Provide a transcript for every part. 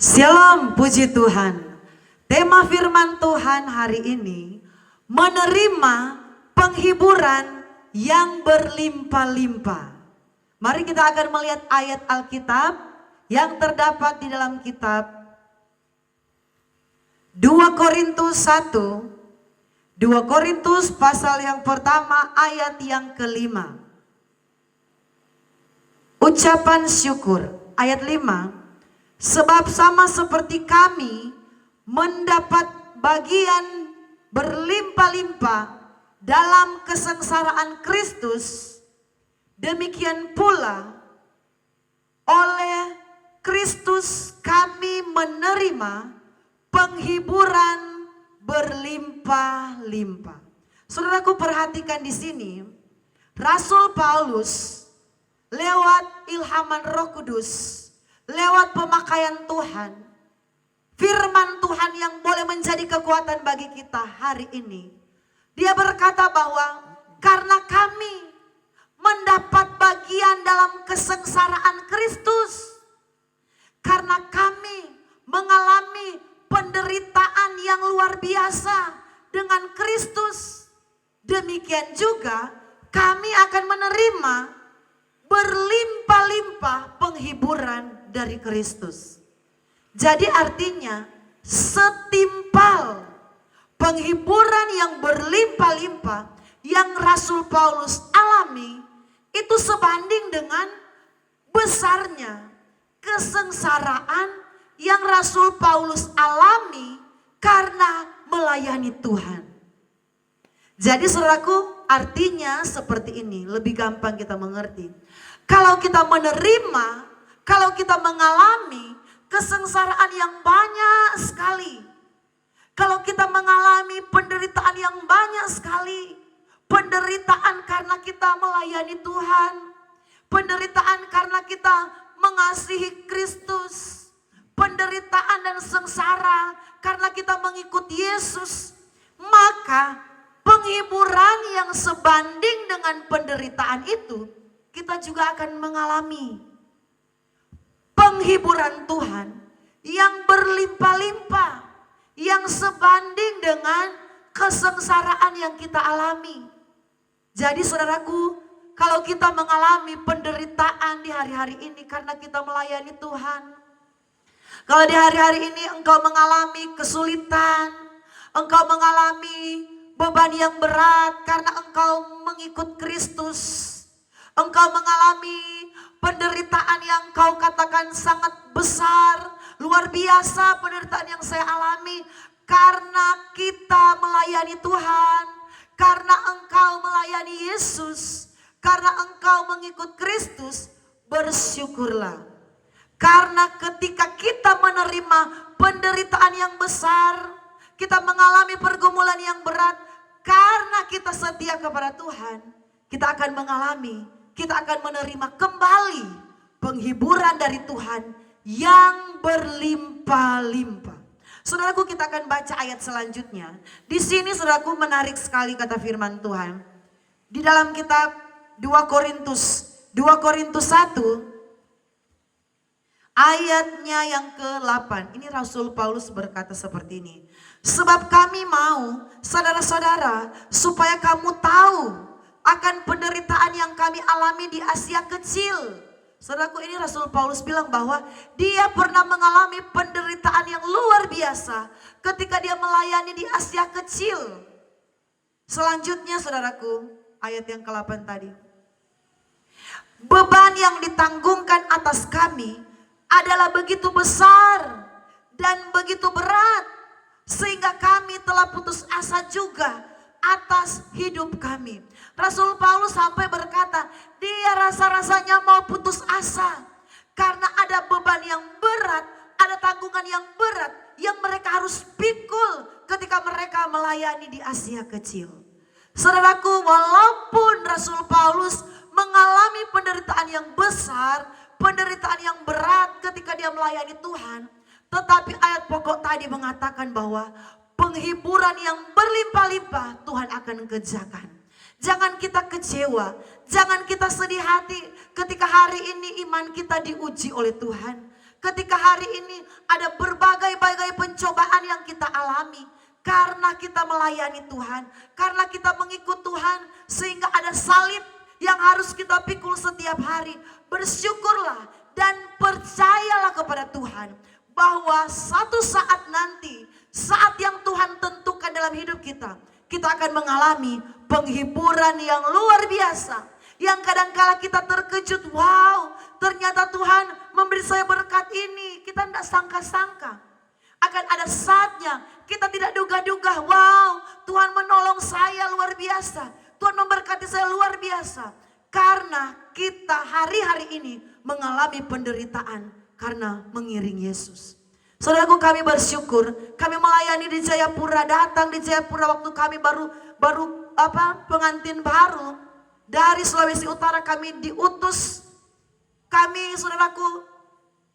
Shalom, puji Tuhan. Tema firman Tuhan hari ini, menerima penghiburan yang berlimpah-limpah. Mari kita akan melihat ayat Alkitab yang terdapat di dalam kitab 2 Korintus 1, 2 Korintus pasal yang pertama ayat yang kelima. Ucapan syukur, ayat 5. Sebab sama seperti kami mendapat bagian berlimpah-limpah dalam kesengsaraan Kristus, demikian pula oleh Kristus kami menerima penghiburan berlimpah-limpah. Saudaraku, perhatikan di sini, Rasul Paulus lewat ilhaman Roh Kudus, lewat pemakaian Tuhan, firman Tuhan yang boleh menjadi kekuatan bagi kita hari ini. Dia berkata bahwa karena kami mendapat bagian dalam kesengsaraan Kristus, karena kami mengalami penderitaan yang luar biasa dengan Kristus, demikian juga kami akan menerima berlimpah-limpah penghiburan dari Kristus. Jadi artinya setimpal penghiburan yang berlimpah-limpah yang Rasul Paulus alami itu sebanding dengan besarnya kesengsaraan yang Rasul Paulus alami karena melayani Tuhan. Jadi saudaraku, artinya seperti ini, lebih gampang kita mengerti. Kalau kita menerima, kalau kita mengalami kesengsaraan yang banyak sekali, kalau kita mengalami penderitaan yang banyak sekali, penderitaan karena kita melayani Tuhan, penderitaan karena kita mengasihi Kristus, penderitaan dan sengsara karena kita mengikut Yesus, maka penghiburan yang sebanding dengan penderitaan itu kita juga akan mengalami penghiburan Tuhan yang berlimpah-limpah, yang sebanding dengan kesengsaraan yang kita alami. Jadi saudaraku, kalau kita mengalami penderitaan di hari-hari ini karena kita melayani Tuhan, kalau di hari-hari ini engkau mengalami kesulitan, engkau mengalami beban yang berat karena engkau mengikut Kristus, engkau mengalami penderitaan yang kau katakan sangat besar, luar biasa penderitaan yang saya alami karena kita melayani Tuhan, karena engkau melayani Yesus, karena engkau mengikut Kristus, bersyukurlah. Karena ketika kita menerima penderitaan yang besar, kita mengalami pergumulan yang berat, karena kita setia kepada Tuhan, kita akan mengalami, kita akan menerima kembali penghiburan dari Tuhan yang berlimpah-limpah. Saudaraku, kita akan baca ayat selanjutnya. Di sini saudaraku menarik sekali kata firman Tuhan. Di dalam kitab 2 Korintus 1 ayatnya yang ke-8. Ini Rasul Paulus berkata seperti ini. Sebab kami mau saudara-saudara supaya kamu tahu akan penderitaan yang kami alami di Asia Kecil. Saudaraku, ini Rasul Paulus bilang bahwa dia pernah mengalami penderitaan yang luar biasa ketika dia melayani di Asia Kecil. Selanjutnya saudaraku, ayat yang ke-8 tadi. Beban yang ditanggungkan atas kami adalah begitu besar dan begitu berat, sehingga kami telah putus asa juga atas hidup kami. Rasul Paulus sampai berkata, dia rasa-rasanya mau putus asa karena ada beban yang berat, ada tanggungan yang berat yang mereka harus pikul ketika mereka melayani di Asia Kecil. Saudaraku, walaupun Rasul Paulus mengalami penderitaan yang besar, penderitaan yang berat ketika dia melayani Tuhan, tetapi ayat pokok tadi mengatakan bahwa penghiburan yang berlimpah-limpah Tuhan akan kerjakan. Jangan kita kecewa, jangan kita sedih hati ketika hari ini iman kita diuji oleh Tuhan. Ketika hari ini ada berbagai-bagai pencobaan yang kita alami, karena kita melayani Tuhan, karena kita mengikut Tuhan, sehingga ada salib yang harus kita pikul setiap hari. Bersyukurlah dan percayalah kepada Tuhan bahwa satu saat nanti, saat yang Tuhan tentukan dalam hidup kita, kita akan mengalami penghiburan yang luar biasa. Yang kadangkala kita terkejut, wow, ternyata Tuhan memberi saya berkat ini. Kita tidak sangka-sangka. Akan ada saatnya kita tidak duga-duga, wow, Tuhan menolong saya luar biasa. Tuhan memberkati saya luar biasa. Karena kita hari-hari ini mengalami penderitaan karena mengiring Yesus. Saudaraku, kami bersyukur, kami melayani di Jayapura, datang di Jayapura waktu kami baru pengantin baru. Dari Sulawesi Utara kami diutus, kami saudaraku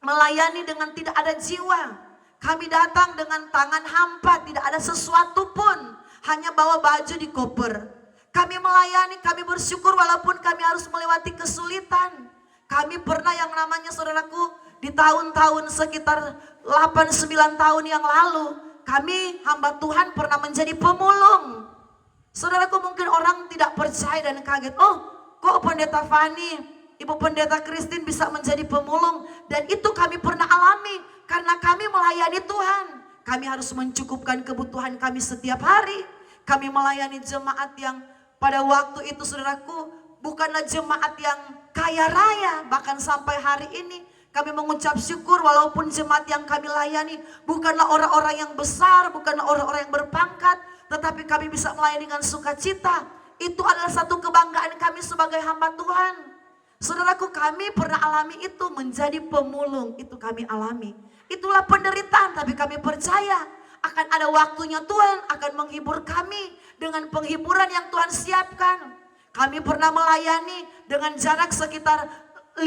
melayani dengan tidak ada jiwa. Kami datang dengan tangan hampa, tidak ada sesuatu pun, hanya bawa baju di koper. Kami melayani, kami bersyukur walaupun kami harus melewati kesulitan. Kami pernah yang namanya saudaraku di tahun-tahun sekitar 8-9 tahun yang lalu, kami hamba Tuhan pernah menjadi pemulung. Saudaraku, mungkin orang tidak percaya dan kaget, oh kok pendeta Fani, ibu pendeta Christine bisa menjadi pemulung. Dan itu kami pernah alami karena kami melayani Tuhan. Kami harus mencukupkan kebutuhan kami setiap hari. Kami melayani jemaat yang pada waktu itu saudaraku bukanlah jemaat yang kaya raya. Bahkan sampai hari ini kami mengucap syukur walaupun jemaat yang kami layani bukanlah orang-orang yang besar, bukanlah orang-orang yang berpangkat. Tetapi kami bisa melayani dengan sukacita. Itu adalah satu kebanggaan kami sebagai hamba Tuhan. Saudaraku, kami pernah alami itu, menjadi pemulung. Itu kami alami. Itulah penderitaan, tapi kami percaya akan ada waktunya Tuhan akan menghibur kami dengan penghiburan yang Tuhan siapkan. Kami pernah melayani dengan jarak sekitar 50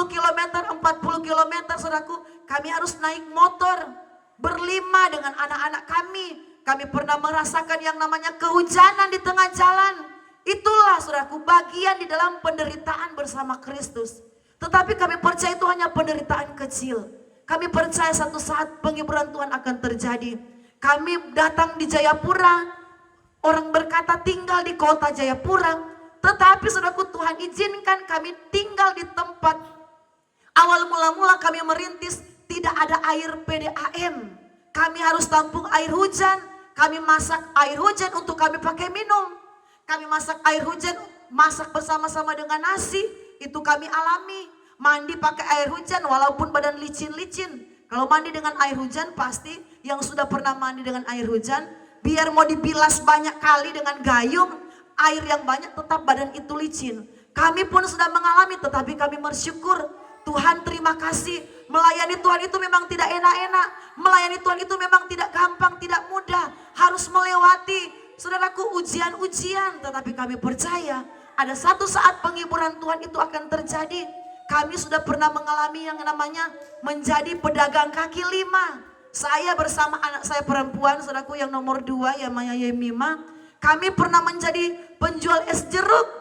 km, 40 km, saudaraku. Kami harus naik motor berlima dengan anak-anak kami. Kami pernah merasakan yang namanya kehujanan di tengah jalan. Itulah saudaraku bagian di dalam penderitaan bersama Kristus. Tetapi kami percaya itu hanya penderitaan kecil. Kami percaya satu saat penghiburan Tuhan akan terjadi. Kami datang di Jayapura. Orang berkata tinggal di kota Jayapura. Tetapi saudaraku, Tuhan izinkan kami tinggal di tempat. Awal mula-mula kami merintis tidak ada air PDAM. Kami harus tampung air hujan. Kami masak air hujan untuk kami pakai minum. Kami masak air hujan, masak bersama-sama dengan nasi. Itu kami alami. Mandi pakai air hujan walaupun badan licin-licin. Kalau mandi dengan air hujan pasti yang sudah pernah mandi dengan air hujan, biar mau dibilas banyak kali dengan gayung, air yang banyak tetap badan itu licin. Kami pun sudah mengalami, tetapi kami bersyukur. Tuhan, terima kasih. Melayani Tuhan itu memang tidak enak-enak. Melayani Tuhan itu memang tidak gampang, tidak mudah. Harus melewati, saudaraku, ujian-ujian. Tetapi kami percaya ada satu saat penghiburan Tuhan itu akan terjadi. Kami sudah pernah mengalami yang namanya menjadi pedagang kaki lima. Saya bersama anak saya perempuan, saudaraku yang nomor 2, yang namanya Yemima. Kami pernah menjadi penjual es jeruk.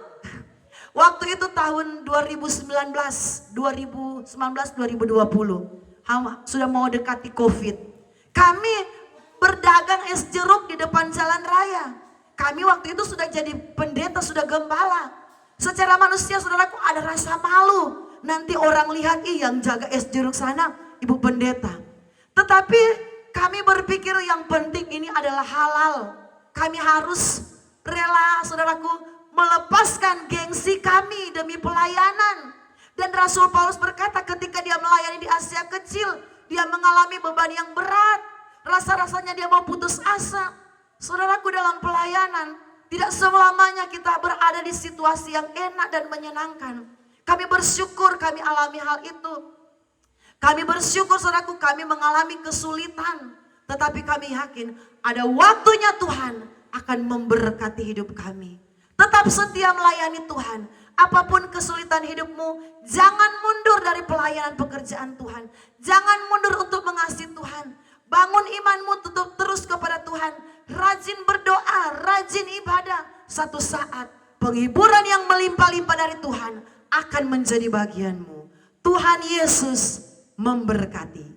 Waktu itu tahun 2019-2020, sudah mau dekati COVID. Kami berdagang es jeruk di depan jalan raya. Kami waktu itu sudah jadi pendeta, sudah gembala. Secara manusia saudaraku ada rasa malu. Nanti orang lihat, yang jaga es jeruk sana ibu pendeta. Tetapi kami berpikir yang penting ini adalah halal. Kami harus rela saudaraku melepaskan gengsi kami demi pelayanan. Dan Rasul Paulus berkata ketika dia melayani di Asia Kecil, dia mengalami beban yang berat. Rasa-rasanya dia mau putus asa. Saudaraku, dalam pelayanan tidak selamanya kita berada di situasi yang enak dan menyenangkan. Kami bersyukur kami alami hal itu. Kami bersyukur saudaraku kami mengalami kesulitan. Tetapi kami yakin ada waktunya Tuhan akan memberkati hidup kami. Tetap setia melayani Tuhan. Apapun kesulitan hidupmu, jangan mundur dari pelayanan pekerjaan Tuhan. Jangan mundur untuk mengasihi Tuhan. Bangun imanmu, tutup terus kepada Tuhan. Rajin berdoa, rajin ibadah. Satu saat penghiburan yang melimpah-limpah dari Tuhan akan menjadi bagianmu. Tuhan Yesus memberkati.